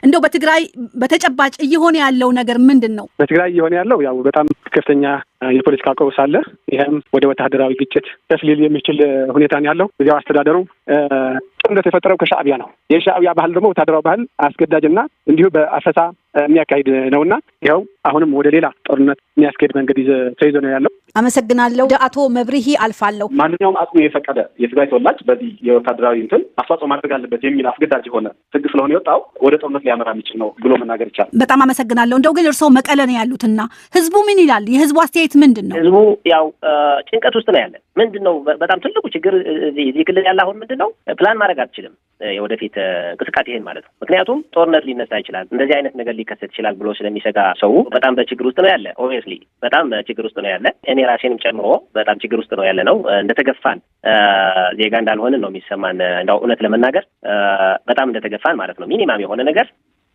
እንደው በትግራይ በተጨባጭ እየሆነ ያለው ነገር ምንድነው? በትግራይ እየሆነ ያለው ያው በጣም ከፍተኛ የፖለቲካ ቀውስ አለ። ይሄም ወደ ወታደራዊ ግጭት ከፍሊል የሚችል ሁኔታ ነው ያለው። እዚያው አስተዳደሩ ጦርነት የፈጠረው ከሻዕቢያ ነው። የሻዕቢያ ባህል ደግሞ ወታደራዊ ባህል አስገዳጅና እንዲሁ በአፈሳ የሚያካሂድ ነውና ይኸው አሁንም ወደ ሌላ ጦርነት የሚያስኬድ መንገድ ተይዞ ነው ያለው። አመሰግናለሁ። አቶ መብርሂ አልፋለሁ። ማንኛውም አቅሙ የፈቀደ የትግራይ ተወላጅ በዚህ የወታደራዊ አስተዋጽኦ ማድረግ አለበት የሚል አስገዳጅ የሆነ ሕግ ስለሆነ የወጣው ወደ ጦርነት ሊያመራ የሚችል ነው ብሎ መናገር ይቻላል። በጣም አመሰግናለሁ። እንደው ግን እርስዎ መቀለ ነው ያሉትና ህዝቡ ምን ይላል? የህዝቡ አስተያየት ምንድን ነው? ህዝቡ ያው ጭንቀት ውስጥ ነው ያለ። ምንድን ነው በጣም ትልቁ ችግር እዚህ ክልል ያለ አሁን ምንድን ነው ፕላን ማድረግ አትችልም የወደፊት እንቅስቃሴ ይሄን ማለት ነው። ምክንያቱም ጦርነት ሊነሳ ይችላል፣ እንደዚህ አይነት ነገር ሊከሰት ይችላል ብሎ ስለሚሰጋ ሰው በጣም በችግር ውስጥ ነው ያለ። ኦብቪየስሊ በጣም በችግር ውስጥ ነው ያለ። እኔ ራሴንም ጨምሮ በጣም ችግር ውስጥ ነው ያለ ነው። እንደተገፋን ዜጋ እንዳልሆንን ነው የሚሰማን። እንዳው እውነት ለመናገር በጣም እንደተገፋን ማለት ነው። ሚኒማም የሆነ ነገር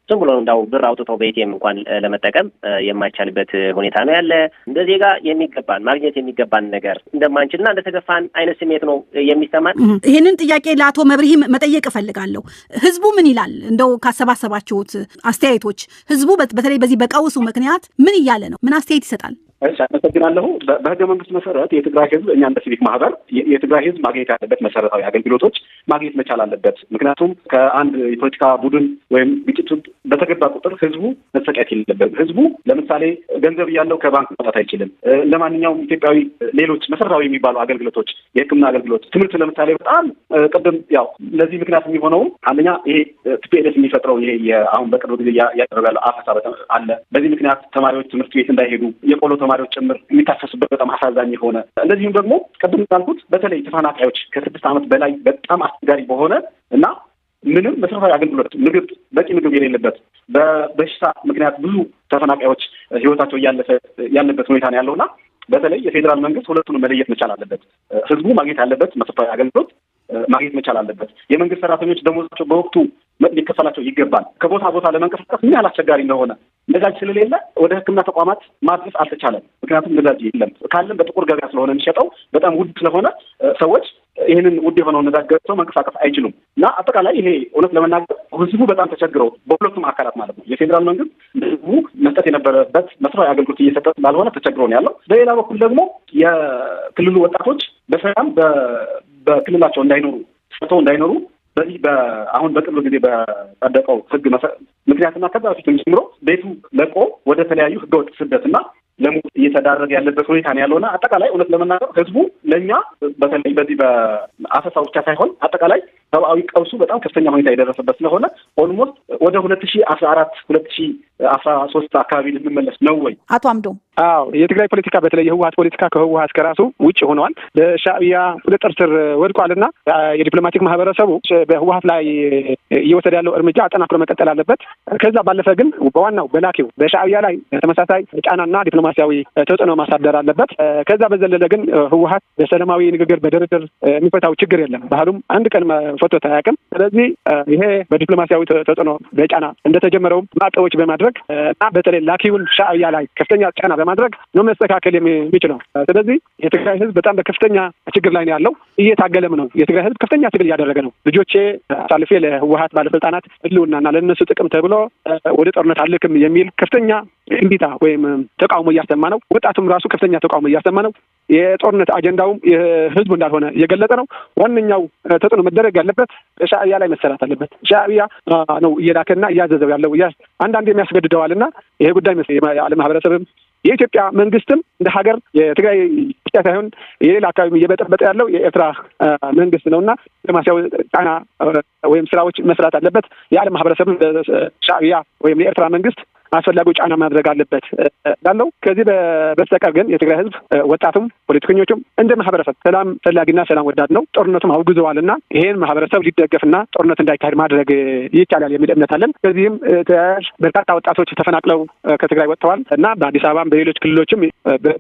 ዝም ብሎ እንዳው ብር አውጥተው በኤቲኤም እንኳን ለመጠቀም የማይቻልበት ሁኔታ ነው ያለ። እንደ ዜጋ የሚገባን ማግኘት የሚገባን ነገር እንደማንችልና እንደተገፋን አይነት ስሜት ነው የሚሰማን። ይህንን ጥያቄ ለአቶ መብርሂ መጠየቅ እፈልጋለሁ። ህዝቡ ምን ይላል? እንደው ካሰባሰባችሁት አስተያየቶች ህዝቡ በተለይ በዚህ በቀውሱ ምክንያት ምን እያለ ነው? ምን አስተያየት ይሰጣል? እሺ፣ አመሰግናለሁ። በህገ መንግስት መሰረት የትግራይ ህዝብ እኛ እንደ ሲቪክ ማህበር የትግራይ ህዝብ ማግኘት ያለበት መሰረታዊ አገልግሎቶች ማግኘት መቻል አለበት። ምክንያቱም ከአንድ የፖለቲካ ቡድን ወይም ግጭት በተገባ ቁጥር ህዝቡ መሰቃየት የለበትም። ህዝቡ ለምሳሌ ገንዘብ እያለው ከባንክ ማውጣት አይችልም። ለማንኛውም ኢትዮጵያዊ ሌሎች መሰረታዊ የሚባሉ አገልግሎቶች፣ የህክምና አገልግሎት፣ ትምህርት ለምሳሌ በጣም ቅድም ያው ለዚህ ምክንያት የሚሆነው አንደኛ ይሄ ቲፒኤልኤፍ የሚፈጥረው ይሄ አሁን በቅርብ ጊዜ እያደረገ ያለው አፈሳ አለ። በዚህ ምክንያት ተማሪዎች ትምህርት ቤት እንዳይሄዱ የቆሎ ተማሪዎች ጭምር የሚታፈሱበት በጣም አሳዛኝ የሆነ እንደዚሁም ደግሞ ቅድም እንዳልኩት በተለይ ተፈናቃዮች ከ6 ዓመት በላይ በጣም አስቸጋሪ በሆነ እና ምንም መሰረታዊ አገልግሎት ምግብ፣ በቂ ምግብ የሌለበት በበሽታ ምክንያት ብዙ ተፈናቃዮች ህይወታቸው ያለበት ሁኔታ ነው ያለውና በተለይ የፌዴራል መንግስት ሁለቱንም መለየት መቻል አለበት። ህዝቡ ማግኘት ያለበት መሰረታዊ አገልግሎት ማግኘት መቻል አለበት። የመንግስት ሰራተኞች ደሞዛቸው በወቅቱ ሊከፈላቸው ይገባል። ከቦታ ቦታ ለመንቀሳቀስ ምን ያህል አስቸጋሪ እንደሆነ ነዳጅ ስለሌለ ወደ ሕክምና ተቋማት ማድረስ አልተቻለም። ምክንያቱም ነዳጅ የለም። ካለም በጥቁር ገበያ ስለሆነ የሚሸጠው በጣም ውድ ስለሆነ ሰዎች ይህንን ውድ የሆነውን ነዳጅ ገዝተው መንቀሳቀስ አይችሉም እና አጠቃላይ ይሄ እውነት ለመናገር ህዝቡ በጣም ተቸግረው በሁለቱም አካላት ማለት ነው የፌዴራል መንግስት ህዝቡ መስጠት የነበረበት መሰረታዊ አገልግሎት እየሰጠ ስላልሆነ ተቸግሮ ነው ያለው። በሌላ በኩል ደግሞ የክልሉ ወጣቶች በሰላም በክልላቸው እንዳይኖሩ በዚህ አሁን በቅርብ ጊዜ በጸደቀው ህግ ምክንያትና ከዛ በፊትም ጀምሮ ቤቱ ለቆ ወደ ተለያዩ ህገወጥ ስደትና ለሞት እየተዳረገ ያለበት ሁኔታ ነው ያለውና አጠቃላይ እውነት ለመናገር ህዝቡ ለእኛ በተለይ በዚህ በአፈሳው ብቻ ሳይሆን አጠቃላይ ሰብአዊ ቀውሱ በጣም ከፍተኛ ሁኔታ የደረሰበት ስለሆነ ኦልሞስት ወደ 2014 2013 አካባቢ ልንመለስ ነው ወይ? አቶ አምዶም አዎ፣ የትግራይ ፖለቲካ በተለይ የህወሓት ፖለቲካ ከህወሓት ከራሱ ውጭ ሆነዋል። በሻዕቢያ ቁጥጥር ስር ወድቋልና የዲፕሎማቲክ ማህበረሰቡ በህወሓት ላይ እየወሰደ ያለው እርምጃ አጠናክሮ መቀጠል አለበት። ከዛ ባለፈ ግን በዋናው በላኪው በሻዕቢያ ላይ ተመሳሳይ ጫናና ዲፕሎማሲያዊ ተጽዕኖ ማሳደር አለበት። ከዛ በዘለለ ግን ህወሓት በሰላማዊ ንግግር በድርድር የሚፈታው ችግር የለም። ባህሉም አንድ ቀን ፈቶት አያውቅም። ስለዚህ ይሄ በዲፕሎማሲያዊ ተጽዕኖ በጫና እንደተጀመረውም ማዕቀቦች በማድረግ እና በተለይ ላኪውን ሻዕቢያ ላይ ከፍተኛ ጫና በማድረግ ነው መስተካከል የሚችለው። ስለዚህ የትግራይ ህዝብ በጣም በከፍተኛ ችግር ላይ ነው ያለው። እየታገለም ነው። የትግራይ ህዝብ ከፍተኛ ትግል እያደረገ ነው። ልጆቼ አሳልፌ ለህወሓት ባለስልጣናት ህልውናና ለእነሱ ጥቅም ተብሎ ወደ ጦርነት አልክም የሚል ከፍተኛ እምቢታ ወይም ተቃውሞ እያሰማ ነው። ወጣቱም ራሱ ከፍተኛ ተቃውሞ እያሰማ ነው። የጦርነት አጀንዳውም የህዝቡ እንዳልሆነ እየገለጸ ነው። ዋነኛው ተጽዕኖ መደረግ ያለበት ሻዕቢያ ላይ መሰራት አለበት። ሻዕቢያ ነው እየላከና እያዘዘው ያለው አንዳንድ የሚያስገድደዋልና ይሄ ጉዳይ የዓለም ማህበረሰብም የኢትዮጵያ መንግስትም እንደ ሀገር የትግራይ ብቻ ሳይሆን የሌላ አካባቢ እየበጠበጠ ያለው የኤርትራ መንግስት ነውና ዲፕሎማሲያዊ ጫና ወይም ስራዎች መስራት አለበት። የዓለም ማህበረሰብም ሻዕቢያ ወይም የኤርትራ መንግስት አስፈላጊው ጫና ማድረግ አለበት ላለው። ከዚህ በስተቀር ግን የትግራይ ህዝብ ወጣቱም ፖለቲከኞቹም እንደ ማህበረሰብ ሰላም ፈላጊና ሰላም ወዳድ ነው። ጦርነቱም አውግዘዋልና ይሄን ማህበረሰብ ሊደገፍና ጦርነት እንዳይካሄድ ማድረግ ይቻላል የሚል እምነት አለን። ከዚህም በርካታ ወጣቶች ተፈናቅለው ከትግራይ ወጥተዋል እና በአዲስ አበባም በሌሎች ክልሎችም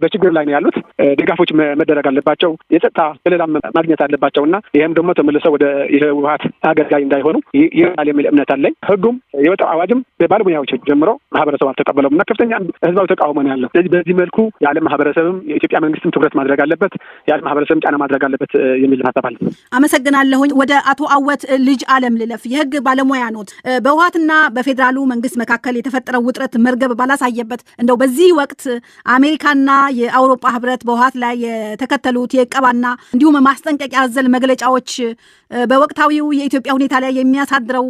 በችግር ላይ ነው ያሉት። ድጋፎች መደረግ አለባቸው። የጸጥታ ክልላም ማግኘት አለባቸውና ይህም ደግሞ ተመልሰው ወደ የህወሓት አገልጋይ እንዳይሆኑ ይሆናል የሚል እምነት አለኝ። ህጉም የወጣው አዋጅም በባለሙያዎች ጀምሮ ማህበረሰቡ አልተቀበለውም እና ከፍተኛ ህዝባዊ ተቃውሞ ነው ያለው። ስለዚህ በዚህ መልኩ የዓለም ማህበረሰብም የኢትዮጵያ መንግስትም ትኩረት ማድረግ አለበት፣ የዓለም ማህበረሰብም ጫና ማድረግ አለበት የሚል ሀሳብ አለ። አመሰግናለሁኝ። ወደ አቶ አወት ልጅ አለም ልለፍ። የህግ ባለሙያ ኖት። በህወሓትና በፌዴራሉ መንግስት መካከል የተፈጠረው ውጥረት መርገብ ባላሳየበት እንደው በዚህ ወቅት አሜሪካና የአውሮፓ ህብረት በህወሓት ላይ የተከተሉት የቀባና እንዲሁም ማስጠንቀቂያ አዘል መግለጫዎች በወቅታዊው የኢትዮጵያ ሁኔታ ላይ የሚያሳድረው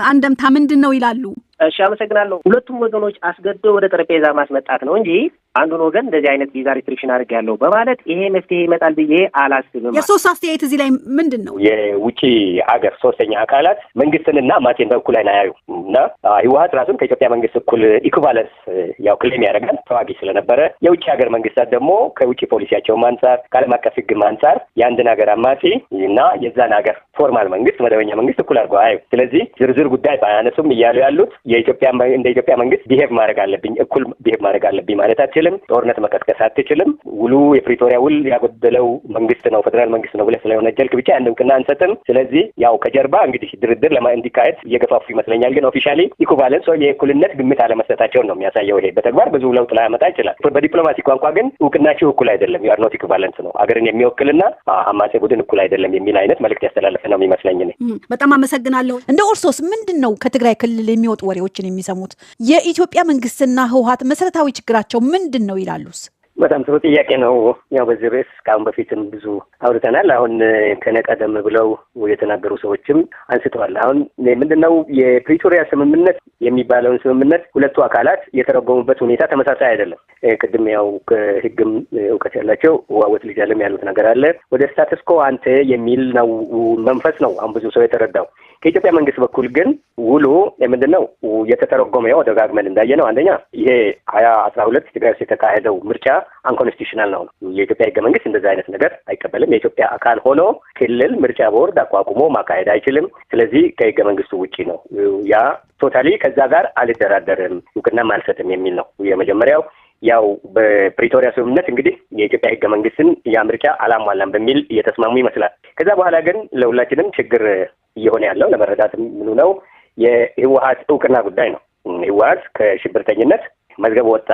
አንደምታ ምንድን ነው ይላሉ? እሺ፣ አመሰግናለሁ። ሁለቱም ወገኖች አስገድዶ ወደ ጠረጴዛ ማስመጣት ነው እንጂ አንዱን ወገን እንደዚህ አይነት ቪዛ ሪስትሪክሽን አድርጌያለሁ በማለት ይሄ መፍትሄ ይመጣል ብዬ አላስብም። የሶስት አስተያየት እዚህ ላይ ምንድን ነው? የውጭ ሀገር ሶስተኛ አካላት መንግስትንና ማቴን በኩል ላይ ናያዩ እና ህወሓት ራሱን ከኢትዮጵያ መንግስት እኩል ኢኩቫለንስ ያው ክሌም ያደርጋል ተዋጊ ስለነበረ፣ የውጭ ሀገር መንግስታት ደግሞ ከውጭ ፖሊሲያቸውም አንጻር ከዓለም አቀፍ ህግም አንጻር የአንድን ሀገር አማጺ እና የዛን ሀገር ፎርማል መንግስት መደበኛ መንግስት እኩል አድርገው አያዩ። ስለዚህ ዝርዝር ጉዳይ ባያነሱም እያሉ ያሉት እንደ ኢትዮጵያ መንግስት ቢሄቭ ማድረግ አለብኝ፣ እኩል ቢሄቭ ማድረግ አለብኝ ማለት አትችልም፣ ጦርነት መቀስቀስ አትችልም፣ ውሉ የፕሪቶሪያ ውል ያጎደለው መንግስት ነው ፌደራል መንግስት ነው ብለህ ስለሆነጀልክ ብቻ ያን እውቅና አንሰጥም። ስለዚህ ያው ከጀርባ እንግዲህ ድርድር እንዲካሄድ እየገፋፉ ይመስለኛል። ግን ኦፊሻሊ ኢኩቫለንስ ወይም የእኩልነት ግምት አለመስጠታቸውን ነው የሚያሳየው። ይሄ በተግባር ብዙ ለውጥ ላያመጣ ይችላል። በዲፕሎማሲ ቋንቋ ግን እውቅናችሁ እኩል አይደለም፣ ዩ አር ኖት ኢኩቫለንስ ነው፣ አገርን የሚወክልና አማጺ ቡድን እኩል አይደለም የሚል አይነት መልዕክት ያስተላለፈ ነው የሚመስለኝ። በጣም አመሰግናለሁ። እንደ ኦርሶስ ምንድን ነው ከትግራይ ክልል የሚወጡ ወሬዎችን የሚሰሙት? የኢትዮጵያ መንግስትና ህወሓት መሰረታዊ ችግራቸው ምንድን ነው ይላሉስ? በጣም ጥሩ ጥያቄ ነው። ያው በዚህ ርዕስ ከአሁን በፊትም ብዙ አውርተናል። አሁን ከነቀደም ብለው የተናገሩ ሰዎችም አንስተዋል። አሁን ምንድነው የፕሪቶሪያ ስምምነት የሚባለውን ስምምነት ሁለቱ አካላት የተረጎሙበት ሁኔታ ተመሳሳይ አይደለም። ቅድም ያው ከህግም እውቀት ያላቸው ዋወት ልጅ አለም ያሉት ነገር አለ። ወደ ስታተስ ኮ አንተ የሚል ነው መንፈስ ነው አሁን ብዙ ሰው የተረዳው። ከኢትዮጵያ መንግስት በኩል ግን ውሉ ምንድነው የተተረጎመው ደጋግመን እንዳየነው አንደኛ ይሄ 2012 ትግራይ ውስጥ የተካሄደው ምርጫ አንኮንስቲቱሽናል ነው። የኢትዮጵያ ህገ መንግስት እንደዛ አይነት ነገር አይቀበልም። የኢትዮጵያ አካል ሆኖ ክልል ምርጫ ቦርድ አቋቁሞ ማካሄድ አይችልም። ስለዚህ ከህገ መንግስቱ ውጪ ነው። ያ ቶታሊ ከዛ ጋር አልደራደርም እውቅናም አልሰጥም የሚል ነው የመጀመሪያው። ያው በፕሪቶሪያ ስምምነት እንግዲህ የኢትዮጵያ ህገ መንግስትን ያ ምርጫ አላሟላም በሚል እየተስማሙ ይመስላል። ከዛ በኋላ ግን ለሁላችንም ችግር እየሆነ ያለው ለመረዳት ምኑ ነው የህወሓት እውቅና ጉዳይ ነው። ህወሓት ከሽብርተኝነት መዝገብ ወጣ።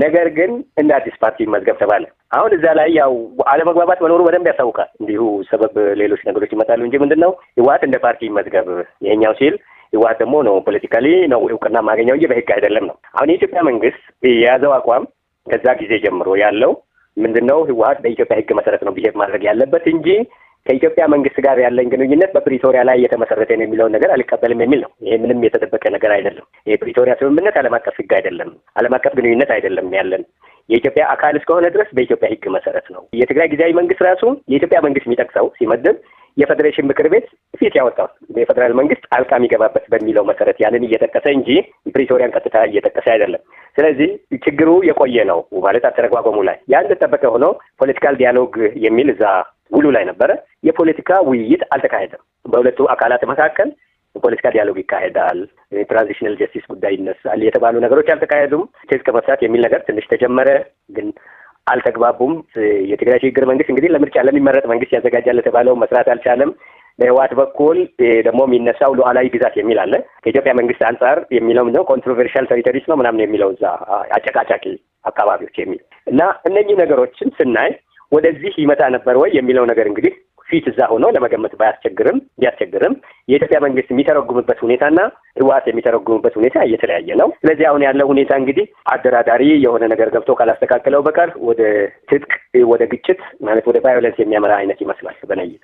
ነገር ግን እንደ አዲስ ፓርቲ መዝገብ ተባለ። አሁን እዛ ላይ ያው አለመግባባት መኖሩ በደንብ ያሳውቃል። እንዲሁ ሰበብ ሌሎች ነገሮች ይመጣሉ እንጂ ምንድነው ህወሓት እንደ ፓርቲ መዝገብ ይሄኛው ሲል ህወሓት ደግሞ ነው ፖለቲካሊ ነው እውቅና ማገኘው እንጂ በህግ አይደለም ነው። አሁን የኢትዮጵያ መንግስት የያዘው አቋም ከዛ ጊዜ ጀምሮ ያለው ምንድነው ህወሓት በኢትዮጵያ ህግ መሰረት ነው ቢሄድ ማድረግ ያለበት እንጂ ከኢትዮጵያ መንግስት ጋር ያለኝ ግንኙነት በፕሪቶሪያ ላይ የተመሰረተ ነው የሚለውን ነገር አልቀበልም የሚል ነው። ይሄ ምንም የተደበቀ ነገር አይደለም። የፕሪቶሪያ ስምምነት ዓለም አቀፍ ህግ አይደለም፣ ዓለም አቀፍ ግንኙነት አይደለም ያለን የኢትዮጵያ አካል እስከሆነ ድረስ በኢትዮጵያ ህግ መሰረት ነው። የትግራይ ጊዜያዊ መንግስት ራሱ የኢትዮጵያ መንግስት የሚጠቅሰው ሲመድብ የፌዴሬሽን ምክር ቤት ፊት ያወጣው የፌዴራል መንግስት ጣልቃ የሚገባበት በሚለው መሰረት ያንን እየጠቀሰ እንጂ ፕሪቶሪያን ቀጥታ እየጠቀሰ አይደለም። ስለዚህ ችግሩ የቆየ ነው ማለት አተረጓጎሙ ላይ ያን ተጠበቀ ሆኖ ፖለቲካል ዲያሎግ የሚል እዛ ውሉ ላይ ነበረ። የፖለቲካ ውይይት አልተካሄደም። በሁለቱ አካላት መካከል ፖለቲካ ዲያሎግ ይካሄዳል፣ ትራንዚሽናል ጀስቲስ ጉዳይ ይነሳል የተባሉ ነገሮች አልተካሄዱም። እስከ መፍታት የሚል ነገር ትንሽ ተጀመረ፣ ግን አልተግባቡም። የትግራይ ሽግግር መንግስት እንግዲህ ለምርጫ ለሚመረጥ መንግስት ያዘጋጃል የተባለው መስራት አልቻለም። በህወሓት በኩል ደግሞ የሚነሳው ሉዓላዊ ግዛት የሚል አለ። ከኢትዮጵያ መንግስት አንጻር የሚለው ምንድነው ኮንትሮቨርሻል ቴሪቶሪስ ነው ምናምን የሚለው እዛ አጨቃጫቂ አካባቢዎች የሚል እና እነኚህ ነገሮችን ስናይ ወደዚህ ይመጣ ነበር ወይ የሚለው ነገር እንግዲህ ፊት እዛ ሆኖ ለመገመት ቢያስቸግርም የኢትዮጵያ መንግስት የሚተረጉምበት ሁኔታና ህወሓት የሚተረጉምበት ሁኔታ እየተለያየ ነው። ስለዚህ አሁን ያለው ሁኔታ እንግዲህ አደራዳሪ የሆነ ነገር ገብቶ ካላስተካከለው በቀር ወደ ትጥቅ ወደ ግጭት ማለት ወደ ቫዮለንስ የሚያመራ አይነት ይመስላል በነይት